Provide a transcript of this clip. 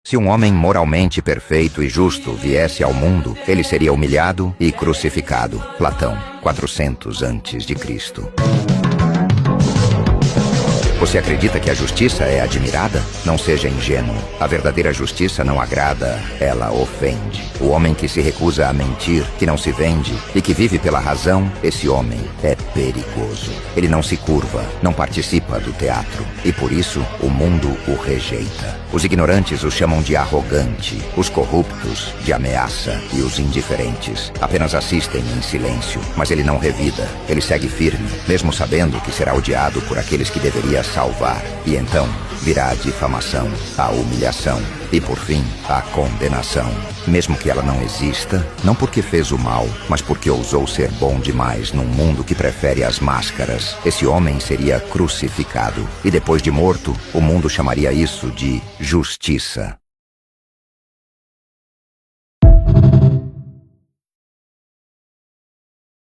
Se um homem moralmente perfeito e justo viesse ao mundo, ele seria humilhado e crucificado. Platão, 400 a.C. Você acredita que a justiça é admirada? Não seja ingênuo. A verdadeira justiça não agrada, ela ofende. O homem que se recusa a mentir, que não se vende e que vive pela razão, esse homem é perigoso. Ele não se curva, não participa do teatro e por isso o mundo o rejeita. Os ignorantes o chamam de arrogante, os corruptos de ameaça e os indiferentes apenas assistem em silêncio, mas ele não revida. Ele segue firme, mesmo sabendo que será odiado por aqueles que deveria salvar. E então virá a difamação, a humilhação e, por fim, a condenação. Mesmo que ela não exista, não porque fez o mal, mas porque ousou ser bom demais num mundo que prefere as máscaras. Esse homem seria crucificado. E depois de morto, o mundo chamaria isso de justiça.